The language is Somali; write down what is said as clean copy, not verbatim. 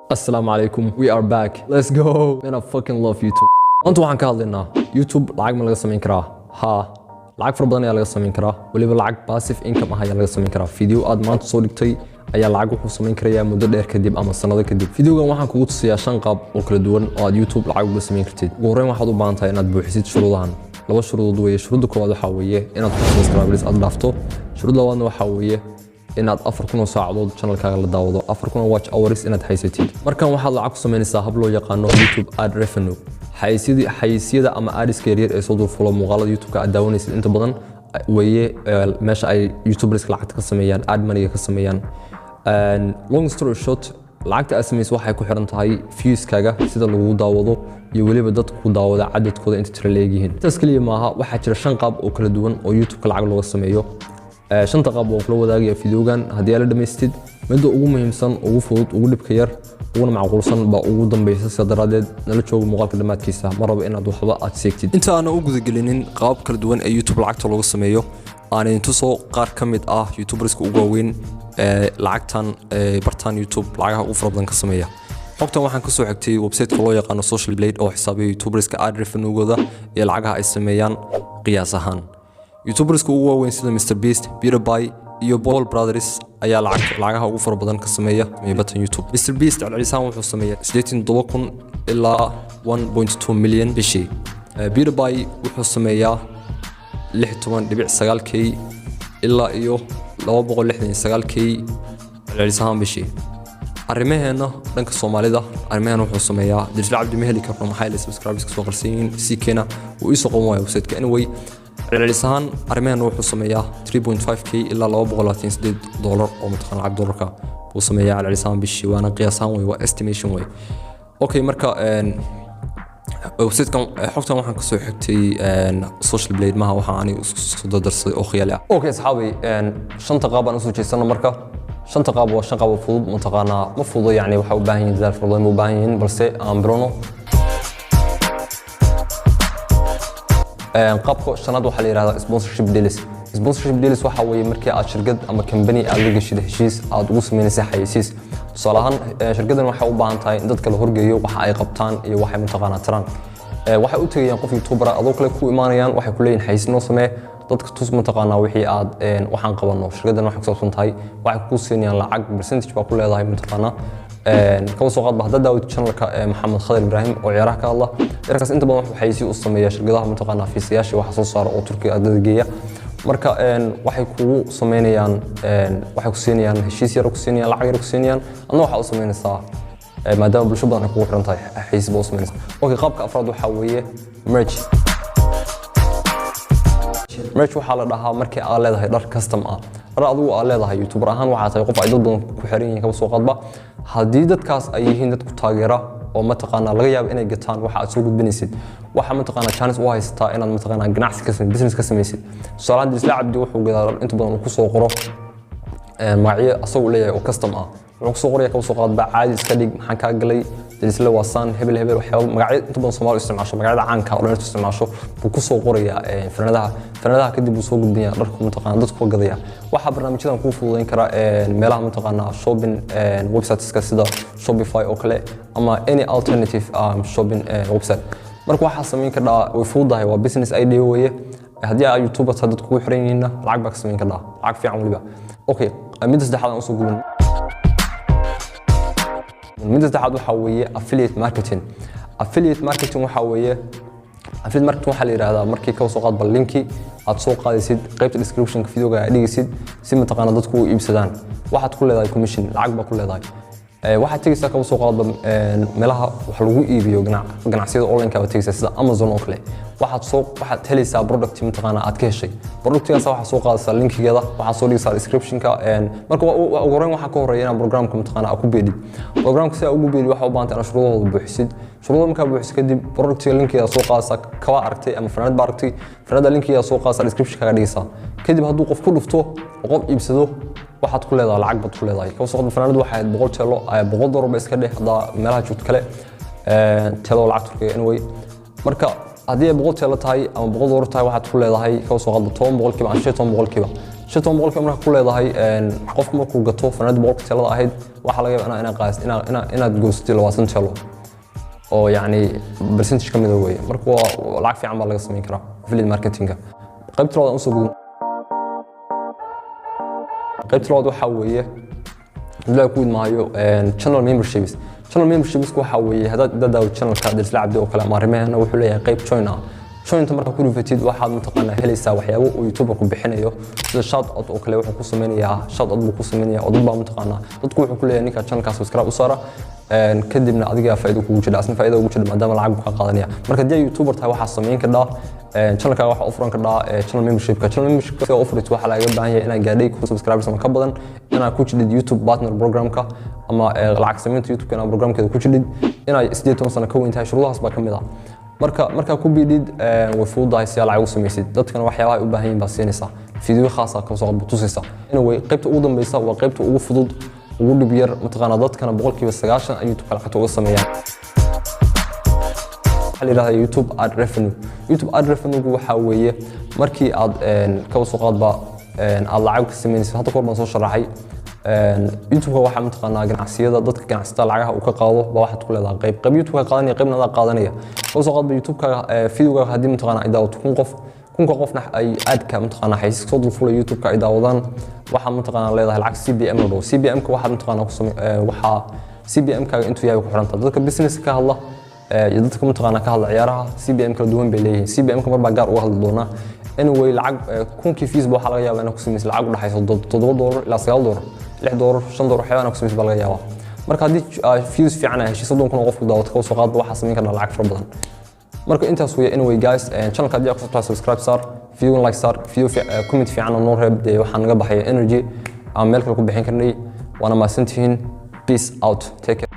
Assalamu alaikum. We are back. Let's go. Man, I fucking love YouTube. Maanta waxaan ka hadlaynaa YouTube lacag ma laga samayn karaa? Ha. Lacag fara badan ayaa laga samayn karaa. Waliba lacag passive income ah ayaa laga samayn karaa. Video aad maanta soo dhigtay ayaa lacag wuxuu samayn karayaa muddo dheer kadib ama sanado kadib. Videogan waxaan kugu tusayaa 5 qaab oo kala duwan oo aad YouTube lacag uga samayn kartid. Ugu horreyn waxaad u baahan tahay inaad buuxisid shuruudahan. Laba shuruudood weeye. Shuruudda koowaad waxa weeye inaad subscribers aad dhaafto. Shuruudda labaadna waxa weeye inaad 4,000 saacadood channelkaaga la daawado 4,000 watch hours inaad haysatid markan waxaad lacag ku samaynaysaa hab loo yaqaano YouTube ad revenue xayisiyada ama ads-ka yaryar ee soo durfulo muuqaalada YouTube-ka aad daawanaysid inta badan weeye meesha ay YouTubers lacagta ka sameeyaan ad money ka sameeyaan long story short lacagta aad samayso waxay ku xiran tahay views-kaaga sida lagu daawado iyo waliba dadku daawada cadadkooda inta tira leeyihiin taas kaliya maaha waxaa jira 5 qaab oo kala duwan oo YouTube-ka lacag looga sameeyo shanta qaab oo kula wadaagaya videogan hadii aad dhameystid midda ugu muhiimsan ugu fudud ugu dhibka yar ugu macquulsan ba ugu dambaysa sadaradeed nala joogo muuqaalka dhamaadkiisa ma rabo inaad waxba aad seegtid inta aan ugu gudagelinin qaab kala duwan ee YouTube lacagta looga sameeyo aan inta soo qaar kamid ah YouTuberska ugu weyn lacagtan bartaan YouTube lacagaha ugu fara badan ka sameeya xogtan waxaan ka soo xigtay website-ka loo yaqaan Social Blade oo xisaabiya YouTuberska ad revenue-gooda iyo lacagaha ay sameeyaan qiyaas ahaan YouTubers ugu waaweyn sida MrBeast, PewDiePie iyo Paul Brothers ayaa lacagaha ugu fara badan ka sameeya meebatan YouTube. MrBeast alcisaan wuxuu sameeyaa 87,000 ilaa 1.2 milyan bishii. PewDiePie wuxuu sameeyaa 16.9k ilaa iyo 269k alcisaan bishii. arrimaheena dhanka Soomaalida arrimaheena wuxuu sameeyaa Digital Cabdi Maheli ka maxay la subscribers ka soo qarsiin si keena uu isoo qomo website-ka anyway العليسان أرميان روح سمية 3.5k إلا $228 أو متخان عقد دولارك وسمية على العليسان بالشي وأنا قياسان وي estimation وي أوكي مركا وسيت كم حكتها وحنا كسو حكتي social blade ما هو حاني صدر درس أو خيالي أوكي أصحابي شنطة قابة نسوي شيء سنة مركا شنطة قابة وشنطة قابة فوض منطقانا مفروض يعني وحاول باهين ذا الفرضين مو باهين برسي برونو qaabka shanaad waxa la yiraahdaa sponsorship deals waxa weeye markii aad shirkad ama company aad la gashay heshiis aad ugu sameynaysaa xayisiis tusaalahan shirkadan waxay u baahan tahay in dadka la horgeeyo waxa ay qabtaan iyo waxa mutaqaana taran waxay u tagayaan qof YouTuber adoo kale ku imaanayaan waxay ku leeyihiin xayisiin noo samee dadka tus mutaqaana wixii aad waxaan qabano shirkadan waxa ku saabsan tahay waxay ku siinayaan lacag percentage baa ku leedahay mutaqaana كم سوقات بهذا داود channel محمد خضر إبراهيم وعياره كالله يركز أنت بما حيسي الصمية شرقها منطقة في سياسة وحصل صار أو تركيا أدلجية مركا وحيكو صمينيان وحيكو سينيان هشيس يركو سينيان لعق يركو سينيان أنا وحاول صمين الصاع ما دام بالشباب أنا كوه رنتاي حيس بوس من أوكي قابك أفراد وحوية merch وحالة لها مركي على هذا دار كاستم رأضو على هذا يوتيوبر أهان وحاطة يقف عدد بدون كحرين كم سوقات با هذه دتكاس أيهن دتك تاجرة أو متقنا لغياب إنك جتان واحد سوق بنيسد واحد متقنا chance واحد ستا إن متقنا جناح كسم business كسم يسد سؤال دي سلاعب دي وحول قدر أنت بدون كسوق قرا معي أسوق ليه أو كاستم وكسوق قرية كم سوقات بعادي سكدي حنكا قلي دلسله وصان هبل وحيل مقعد أنت بدون صومال استعمال شو مقعد عنك أو لا استعمال شو بكسوق قرية فرنادها كدي بسوق الدنيا ركوب متقنا ضد كوا قضية واحد برنامج كذا نكون فوضين كرا ملاها متقنا شوبين ويب سايت كسيدا شوبيفاي أو كله أما any alternative شوبين ويب سايت مركو واحد سمين كذا ويفوضها هو business idea ويه هدي يوتيوب تصدق كوا حرينينا العق بك سمين كذا العق في عمل بقى أوكي ميدس ده حالا نسوق من ميدس ده حالا وحويه affiliate marketing وحويه affiliate marketing waxa la yiraahdaa markii ka soo qaad ballinki aad soo qaadaysid qaybta description-ka video-ga aad dhigaysid si mataqaana dadku u iibsadaan waxaad ku leedahay commission lacag ba ku leedahay waxaad tagaysaa ka soo qaad meelaha wax lagu iibiyo ganacsiyada online-ka aad tagaysaa sida Amazon oo kale waxaad helaysaa product mataqaana aad ka heshay productigaas waxaad soo qaadaysaa linkigeeda waxaad soo dhigaysaa description-ka marka ugu horreyn waxa ka horeeya in programka mataqaana aad ku beedid programka si aad ugu beedid waxa u baahan tahay shuruudooda buuxisid shuruudo markaa buuxisid kadib productiga linkigeeda soo qaadaysaa kawa aragtay ama fanaanad baa aragtay fanaanada linkigeeda soo qaadaysaa description-ka dhigaysaa kadib hadduu qof ku dhufto oo qof iibsado waxaad ku leedahay lacag baad ku leedahay ka soo qaad fanaanadu waxay $100 ba iska dheh hada meelaha joogto kale talo lacag turkiga anyway marka haddii $100 tahay ama $100 tahay waxaad ku leedahay ka soo qaad 10% ama 15% shaytan boqolkiiba marka ku leedahay qofku markuu gato fanaanad boqolkiiba talada ahayd waxa laga yaabaa inaad goostay 20 talo oo yani percentage ka mid ah weeye marka waa lacag fiican baa laga sameyn karaa affiliate marketingka qaybta labaad usoo gudub qaybta labaad waxa weeye la ku idmaayo channel memberships waxa weeye hadaad daawo channelka Dirsla Cabdi oo kale ama arimaheena wuxuu leeyahay qayb join ah jointa marka ku rufatid waxaad mataqaanaa helaysaa waxyaabo uu YouTube ku bixinayo sida shout out oo kale wuxuu ku sameynayaa shout out buu ku sameynayaa oo dad baa mataqaanaa dadku wuxuu ku leeyahay ninka channelka subscribe u saara kadibna adiga faa'iido kugu jira asna faa'iido ugu jira maadaama lacag ka qaadanaya marka hadii YouTuber tahay waxa sameyn kartaa channelka waxa ofran kartaa channel membershipka oo ofrit waxa laga baahan yahay inaad gaadhay ku subscribers ama ka badan inaad ku jidid YouTube partner programka ama lacag sameynta YouTube kana programkeeda ku jidid inaad 18 sano ka weyn tahay shuruudahaas baa kamid ah marka ku bidid way fududahay si lacag u sameeysid dadkana waxyaabaha ay u baahan yihiin baa siinaysa video khaas ah ka soo qabtusaysa way qaybta ugu dambaysa waa qaybta ugu fudud ugu dhib yar mataqaana dadkana boqolkiiba 90 ay YouTube lacagta uga sameeyaan YouTube ad revenue waxa weeye markii aad ka soo qaadba aad lacag ka sameynaysid hadda koor baan soo sharaxay YouTube waxa mataqaanaa ganacsiyada dadka ganacsatada lacagaha uu ka qaado ba waxaad ku leedahay qayb YouTube ka qaadanaya qaybna aad qaadanaya soo qaadba YouTube ka video-ga hadii mataqaanaa ay daawato kun qofna ay aadka mataqaanaa xaysiis soo dulfulay YouTube ka ay daawadaan waxa mataqaanaa leedahay lacag CPM loo CPM ka waxa mataqaanaa ku sameeyo waxa CPM ka intuu yahay ku xiranta dadka business ka hadla iyo dadka mataqaanaa ka hadla ciyaaraha CPM kala duwan bay leeyihiin CPM ka marba gaar uga hadli doona anyway lacag kunkii fees waxa laga yaabaa inaad ku sameeyso lacag u dhaxayso $7 ilaa $9 $6 $5 waxyaabo ku sameeyso baa laga yaabaa marka hadii fees fiican ay heshiis 30 kun oo qofku daawato ka soo qaad waxa sameyn karna lacag fara badan marka intaas weeye anyway guys channelka hadii aad ku subscribe sar video like sar video comment fiican oo noo reeb waxaan naga baxay energy aan meel kale ku bixin karnay waana maasantihiin peace out take care